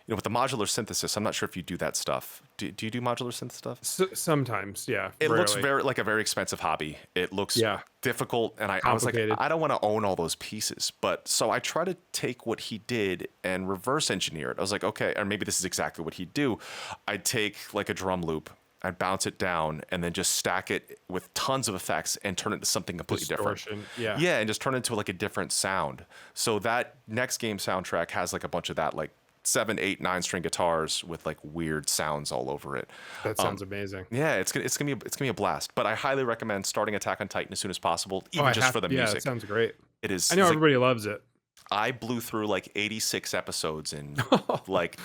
with the modular synthesis, I'm not sure if you do that stuff. Do you do modular synth stuff? Sometimes, yeah. It looks rarely. like a very expensive hobby. It looks Yeah. difficult, and I was like, Complicated. I don't want to own all those pieces. But so I try to take what he did and reverse engineer it. I was like, okay, or maybe this is exactly what he'd do. I'd take like a drum loop, I'd bounce it down, and then just stack it with tons of effects and turn it into something completely different. Distortion. Yeah. Yeah, and just turn it into like a different sound. So that next game soundtrack has like a bunch of that, like 7, 8, 9 string guitars with like weird sounds all over it. That sounds amazing. Yeah, it's gonna be a blast. But I highly recommend starting Attack on Titan as soon as possible, even I just have- for the yeah, music. it sounds great. It is. I know it's like- everybody loves it. I blew through like 86 episodes in like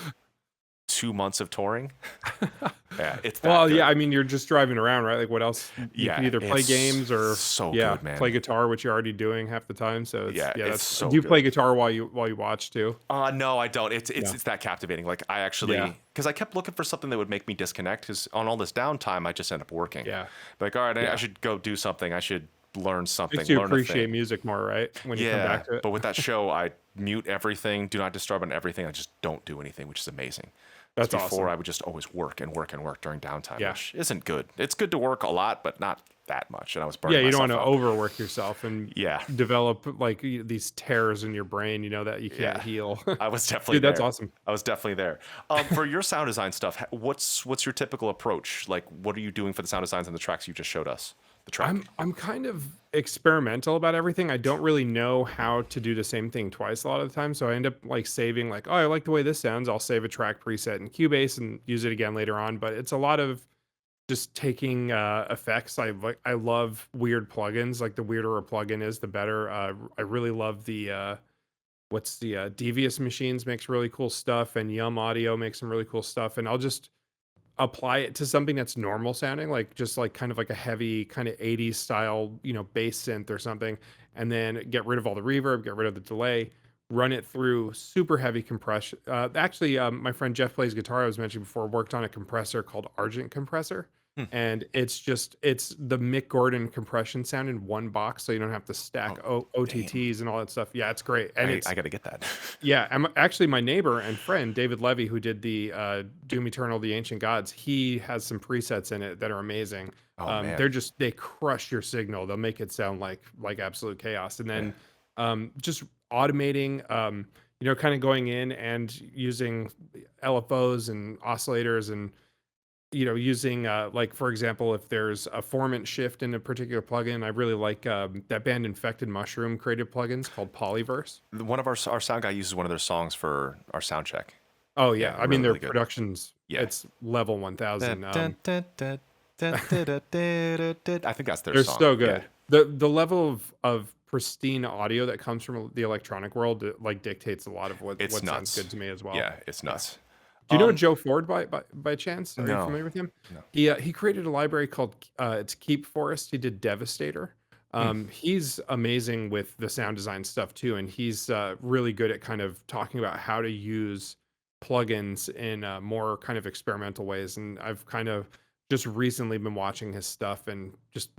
2 months of touring. Yeah, it's that Well, good. yeah, I mean, you're just driving around, right? Like, what else? You can Yeah, either play it's games or, so yeah, good, man. play guitar, which you're already doing half the time. So it's Yeah, yeah, it's that's. so Do you play good. guitar while you watch too? No, I don't. Yeah, It's that captivating. Like I yeah, actually, because I kept looking for something that would make me disconnect. Because on all this downtime, I just end up working. yeah, Like, all right, I yeah. should go do something. I should learn Makes something, you learn a appreciate thing. music more, right? When you come Yeah, back to it. but with that show, I mute everything, do not disturb on everything. I just don't do anything, which is amazing. Because That's before, awesome. I would just always work and work and work during downtime, Yeah. which isn't good. It's good to work a lot, but not that much. And I was Yeah, burning you don't want myself to out. overwork yourself and Yeah, develop like these tears in your brain, that you can't yeah. heal. I was definitely Dude, that's there. awesome. I was definitely there. For your sound design stuff, what's your typical approach? Like, what are you doing for the sound designs and the tracks you just showed us? The track. I'm kind of experimental about everything. I don't really know how to do the same thing twice a lot of the time, so I end up like saving like, oh, I like the way this sounds. I'll save a track preset in Cubase and use it again later on. But it's a lot of just taking effects. I love weird plugins. Like the weirder a plugin is, the better. I really love the what's the Devious Machines makes really cool stuff, and Yum Audio makes some really cool stuff. And I'll just apply it to something that's normal sounding, like just like kind of like a heavy kind of 80s style, bass synth or something, and then get rid of all the reverb, get rid of the delay, run it through super heavy compression. Actually, my friend Jeff plays guitar, I was mentioning before, worked on a compressor called Argent Compressor. Hmm. And it's the Mick Gordon compression sound in one box, so you don't have to stack Oh, damn. OTTs and all that stuff. Yeah, it's great, and I it's got to get that. yeah, actually, my neighbor and friend David Levy, who did the Doom Eternal, the Ancient Gods, he has some presets in it that are amazing. Oh man. They crush your signal. They'll make it sound like absolute chaos. And Yeah. then just automating, kind of going in and using LFOs and oscillators and using like for example, if there's a formant shift in a particular plugin, I really like that band Infected Mushroom created plugins called Polyverse. One of our sound guy uses one of their songs for our sound check. Oh Yeah, yeah, I mean really, their really good. productions, Yeah. it's level 1000. I think that's their They're song. so Yeah. good. The level of pristine audio that comes from the electronic world, like dictates a lot of It's what sounds nuts. good to me as well. Yeah, it's Yeah. nuts. Do you know Um, Joe Ford by chance? Are you no, familiar with him? no. He created a library called it's Keep Forest. He did Devastator. Hmm. He's amazing with the sound design stuff too, and he's really good at kind of talking about how to use plugins in more kind of experimental ways. And I've kind of just recently been watching his stuff, and just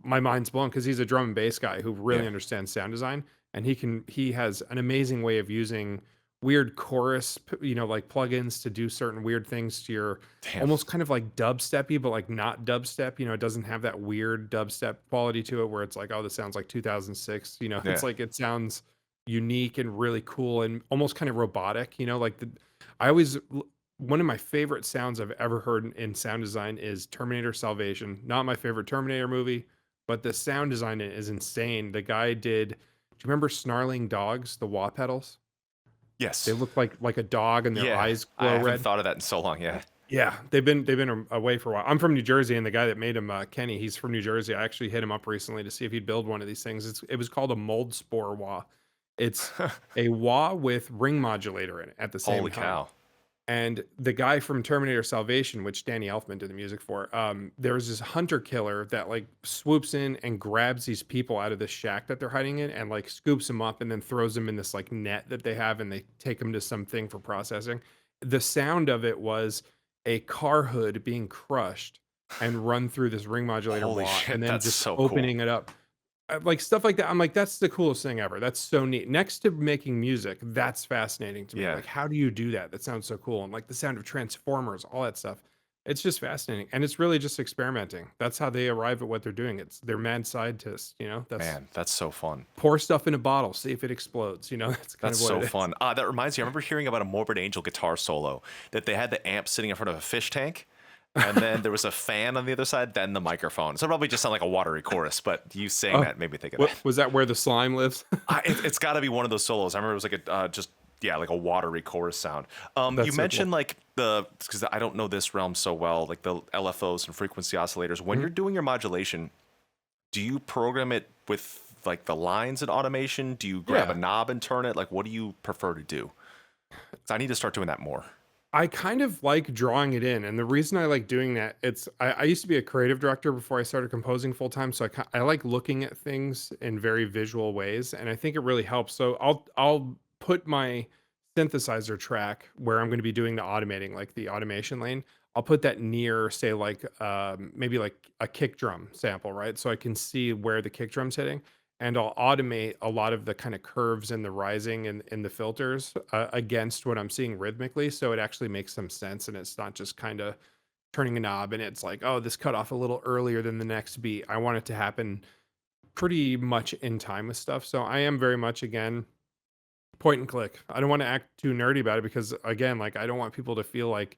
my mind's blown because he's a drum and bass guy who really Yeah. understands sound design, and he has an amazing way of using weird chorus, like plugins to do certain weird things to your Damn. almost kind of like dubsteppy, but like not dubstep. It doesn't have that weird dubstep quality to it where it's like, oh, this sounds like 2006. It's Yeah. like it sounds unique and really cool and almost kind of robotic. Like I always one of my favorite sounds I've ever heard in sound design is Terminator Salvation. Not my favorite Terminator movie, but the sound design in it is insane. The guy did. Do you remember Snarling Dogs, the wah pedals? They Yes. look like a dog and their Yeah. eyes I glow haven't red. thought of that in so long. Yeah. Yeah, they've been away for a while. I'm from New Jersey, and the guy that made him, Kenny, he's from New Jersey. I actually hit him up recently to see if he'd build one of these things. It was called a mold spore wah. It's a wah with ring modulator in it at the same Holy time. cow. And the guy from Terminator Salvation, which Danny Elfman did the music for, there was this hunter killer that like swoops in and grabs these people out of this shack that they're hiding in and like scoops them up and then throws them in this like net that they have and they take them to something for processing. The sound of it was a car hood being crushed and run through this ring modulator Holy wah shit. and then That's just so cool. opening it up. Like stuff like that. I'm like, that's the coolest thing ever. That's so neat. Next to making music, that's fascinating to me. Yeah. Like, how do you do that? That sounds so cool. And like the sound of Transformers, all that stuff. It's just fascinating. And it's really just experimenting. That's how they arrive at what they're doing. They're mad scientists, That's Man, that's so fun. pour stuff in a bottle, see if it explodes. That's kind That's of what so it is. fun. That reminds me, I remember hearing about a Morbid Angel guitar solo that they had the amp sitting in front of a fish tank. And then there was a fan on the other side, then the microphone. So it probably just sound like a watery chorus, but you saying Oh, that made me think of what that. was that where the slime lives? It's got to be one of those solos. I remember it was like like a watery chorus sound. You That's so cool. mentioned like because I don't know this realm so well, like the LFOs and frequency oscillators. When Mhm. you're doing your modulation, do you program it with like the lines in automation? Do you grab a Yeah. knob and turn it? Like, what do you prefer to do? 'Cause I need to start doing that more. I kind of like drawing it in, and the reason I like doing that, I used to be a creative director before I started composing full time, so I like looking at things in very visual ways, and I think it really helps. So I'll put my synthesizer track where I'm going to be doing the automating, like the automation lane. I'll put that near, say, like maybe like a kick drum sample, right? So I can see where the kick drum's hitting, and I'll automate a lot of the kind of curves and the rising and the filters against what I'm seeing rhythmically, so it actually makes some sense, and it's not just kind of turning a knob and it's like, oh, this cut off a little earlier than the next beat. I want it to happen pretty much in time with stuff. So I am very much, again, point and click. I don't want to act too nerdy about it because, again, like I don't want people to feel like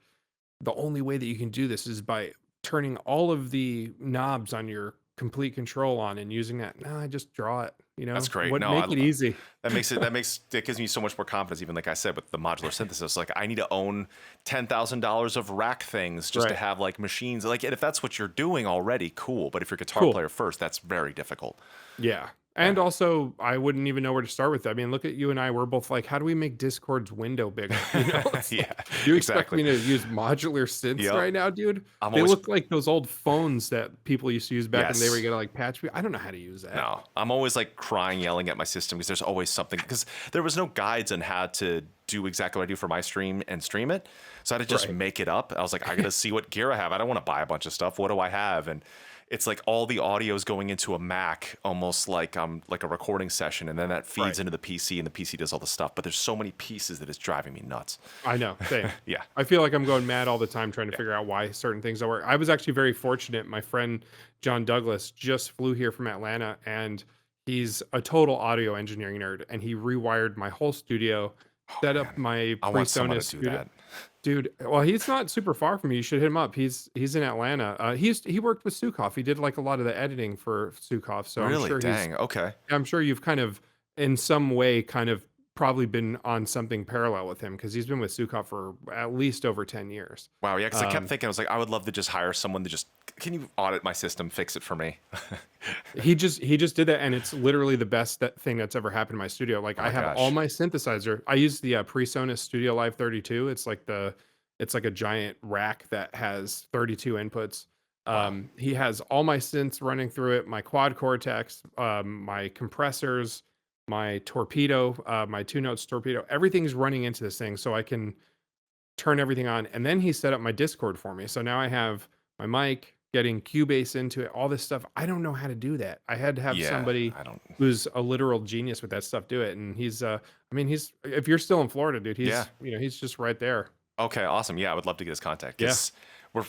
the only way that you can do this is by turning all of the knobs on your complete control on and using that. No, I just draw it, That's great. what No, make it easy. that gives me so much more confidence. Even like I said with the modular synthesis, like I need to own $10,000 of rack things just to Right. have like machines. Like, and if that's what you're doing already, cool. But if you're a guitar Cool. player first, that's very difficult. Yeah. Yeah, And also, I wouldn't even know where to start with that. I mean, look at you and I. We're both like, how do we make Discord's window bigger? It's yeah, like, you expect exactly. me to use modular synths Yep. right now, dude? I'm They always look like those old phones that people used to use back in the day where you yes. gotta like patch. I don't know how to use that. No, I'm always like crying, yelling at my system because there's always something. Because there was no guides on how to do exactly what I do for my stream and stream it, so I had to just Right. make it up. I was like, I gotta see what gear I have. I don't want to buy a bunch of stuff. What do I have? And it's like all the audio is going into a Mac, almost like a recording session, and then that feeds Right. into the PC, and the PC does all the stuff. But there's so many pieces that it's driving me nuts. I know. Same. Yeah. I feel like I'm going mad all the time trying to Yeah. figure out why certain things don't work. I was actually very fortunate. My friend John Douglas just flew here from Atlanta, and he's a total audio engineering nerd. And he rewired my whole studio, Oh set up man, my I want someone PreSonus to do studio. that. Dude, well, he's not super far from you. You should hit him up. He's in Atlanta. He worked with Sukov. He did like a lot of the editing for Sukov. So Really? Dang. Okay. I'm sure you've kind of, in some way, kind of probably been on something parallel with him because he's been with Sukov for at least over 10 years. Wow. Yeah. Because I kept Um, thinking, I was like, I would love to just hire someone to just, can you audit my system, fix it for me? he just did that, and it's literally the best thing that's ever happened in my studio. Like Oh I my have all gosh. my synthesizer. I use the PreSonus Studio Live 32. It's like a giant rack that has 32 inputs. Wow. He has all my synths running through it, my quad cortex, my compressors, my torpedo, my two notes torpedo. Everything's running into this thing, so I can turn everything on. And then he set up my Discord for me. So now I have my mic getting Cubase into it, all this stuff. I don't know how to do that. I had to have Yeah. somebody I don't. who's a literal genius with that stuff do it. And I mean, if you're still in Florida, dude, Yeah. he's just right there. Okay, awesome. Yeah, I would love to get his contact Yeah. because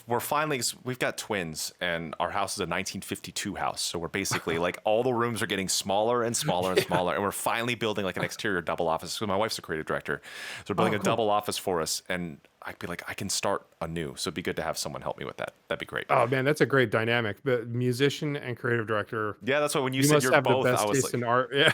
we're finally we've got twins and our house is a 1952 house, so we're basically like all the rooms are getting smaller and smaller and Yeah. smaller, and we're finally building like an exterior double office. So my wife's a creative director, so we're building Oh, a cool. double office for us, and I'd be like, I can start anew, so it'd be good to have someone help me with that. That'd be great. Oh man, that's a great dynamic. But musician and creative director, Yeah, that's why when you you said must you're have the both, I best was taste in art. Yeah.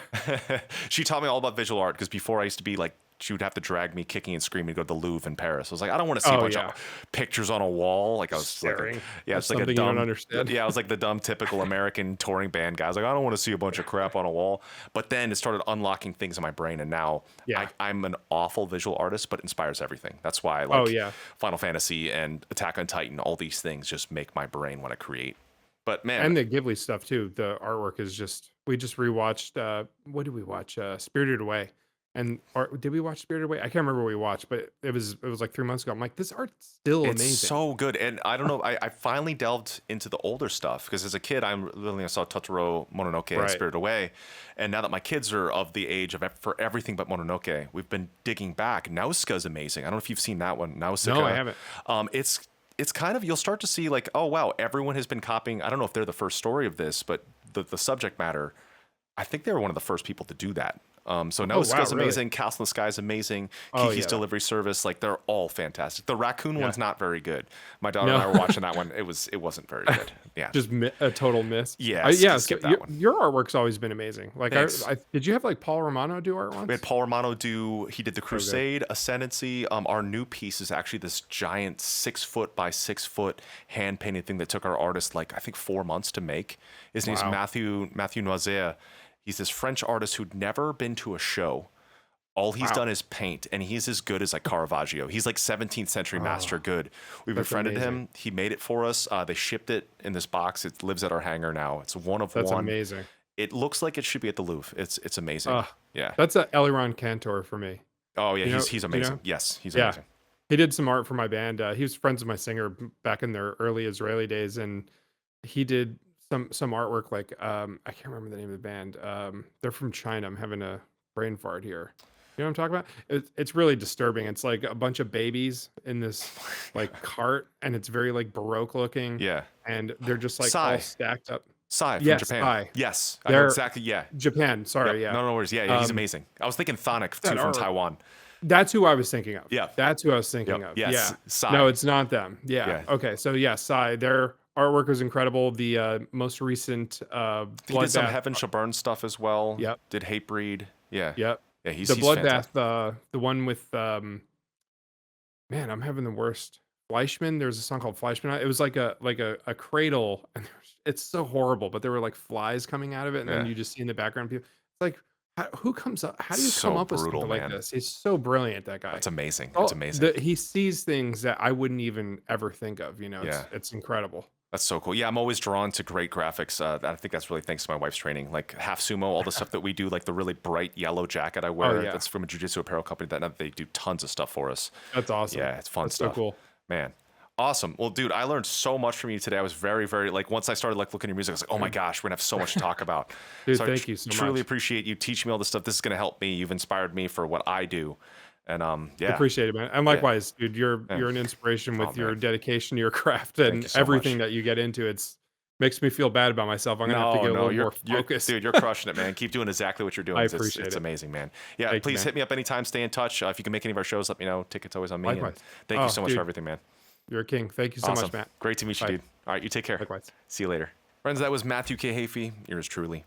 like, she taught me all about visual art because before I used to be like she would have to drag me kicking and screaming to go to the Louvre in Paris. I was like, I don't want to see a Oh bunch yeah. of pictures on a wall. Like I was like, Staring yeah, at it's like a something you don't dumb, understand. yeah, I was like the dumb typical American touring band guy. I was like, I don't want to see a bunch of crap on a wall. But then it started unlocking things in my brain, and now Yeah. I'm an awful visual artist, but it inspires everything. That's why I Oh like yeah. Final Fantasy and Attack on Titan. All these things just make my brain want to create. But man, And the Ghibli stuff too. The artwork is just we just rewatched what did we watch? Spirited Away. And did we watch Spirited Away? I can't remember what we watched, but it was like 3 months ago. I'm like, this art's still it's amazing. so good, and I don't know. I finally delved into the older stuff because as a kid, I saw Totoro, Mononoke, and Right. Spirited Away, and now that my kids are of the age of for everything but Mononoke, we've been digging back. Nausicaa's amazing. I don't know if you've seen that one. Nausicaa. No, I haven't. It's kind of you'll start to see like, oh wow, everyone has been copying. I don't know if they're the first story of this, but the subject matter, I think they were one of the first people to do that. So Oh wow, Nausicaa's really? amazing, Castle in the Sky is amazing, Oh Kiki's yeah. Delivery Service, like they're all fantastic. The raccoon Yeah. one's not very good. My daughter and No. I were watching that one. It wasn't very good. Yeah. Just a total miss. Yeah, Yeah, so skip that one. your artwork's always been amazing. Like Thanks. did you have like Paul Romano do art once? We had Paul Romano he did the good. Crusade, Ascendancy. Our new piece is actually this giant 6 foot by 6 foot hand painted thing that took our artist like I think 4 months to make. His name's Wow. Matthew Noisette. He's this French artist who'd never been to a show. All he's Wow. done is paint, and he's as good as like Caravaggio. He's like 17th century master Oh, good. We that's befriended amazing. him. He made it for us. They shipped it in this box. It lives at our hangar now. It's one of That's one. amazing. It looks like it should be at the Louvre. It's amazing. Uh, Yeah. that's a Eliron Cantor for me. Oh yeah, You know, he's you know? amazing. Yes, he's Yeah. amazing. He did some art for my band. He was friends with my singer back in their early Israeli days, and he did some artwork like I can't remember the name of the band. They're from China. I'm having a brain fart here. You know what I'm talking about? It's really disturbing. It's like a bunch of babies in this like cart, and it's very like Baroque looking, Yeah. and they're just like all Sai. stacked up. Sai from Yes, Japan. I. Yes, I know They're exactly. Yeah. Japan. Yep. Sorry, yeah. No, no worries. Yeah, he's Um, amazing. I was thinking Thonic that too from artwork. Taiwan. That's who I was thinking of. Yeah. That's who I was thinking Yep. of. Yes. Yeah. No, Sai. it's not them. Yeah. Yeah. Okay. So yeah, Psy. Their artwork was incredible. The most recent He did some Bloodbath. Heaven Shall Burn stuff as well. Yep. Did Hatebreed. Yeah. Yep. Yeah. The He's fantastic. Bloodbath. The one with man, I'm having the worst. Fleischman. There's a song called Fleischman. It was like a cradle, and it's so horrible. But there were like flies coming out of it, and then Yeah. you just see in the background people. It's like, who comes up? How do you come So up with brutal, something like man. this? He's so brilliant. That guy. That's amazing. It's Oh, amazing. he sees things that I wouldn't even ever think of. You know, Yeah. it's incredible. That's so cool. Yeah, I'm always drawn to great graphics. I think that's really thanks to my wife's training. Like half sumo, all the stuff that we do, like the really bright yellow jacket I wear. yeah. That's from a jiu-jitsu apparel company that they do tons of stuff for us. That's awesome. Yeah, it's fun That's stuff. so cool. Man. Awesome. Well, dude, I learned so much from you today. I was very, very like once I started like looking at your music, I was like, oh my gosh, we're gonna have so much to talk about. Dude, So I thank you so truly much. appreciate you teaching me all this stuff. This is gonna help me. You've inspired me for what I do. And I yeah. appreciate it, man. And likewise, dude, you're Yeah. you're an inspiration Oh, with your man. dedication to your craft Thank and you so everything much. that you get into. It's makes me feel bad about myself. I'm gonna have to get a little more focused. dude, you're crushing it, man. Keep doing exactly what you're doing. I It's appreciate it's it. amazing, man. Yeah, Thank you, please man. hit me up anytime. Stay in touch. If you can make any of our shows, let me know. Tickets always on me. And Likewise. thank you Oh, so much dude, for everything, man. you're a king. Thank you so Awesome. much, Matt. Great to meet you, Bye. dude. All right, you take care. Likewise. See you later. Friends, that was Matthew K. Heafy, yours truly,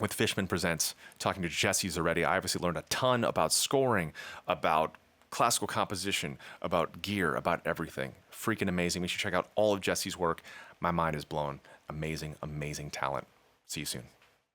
with Fishman Presents, talking to Jesse Zuretti. I obviously learned a ton about scoring, about classical composition, about gear, about everything. Freaking amazing. We should check out all of Jesse's work. My mind is blown. Amazing, amazing talent. See you soon.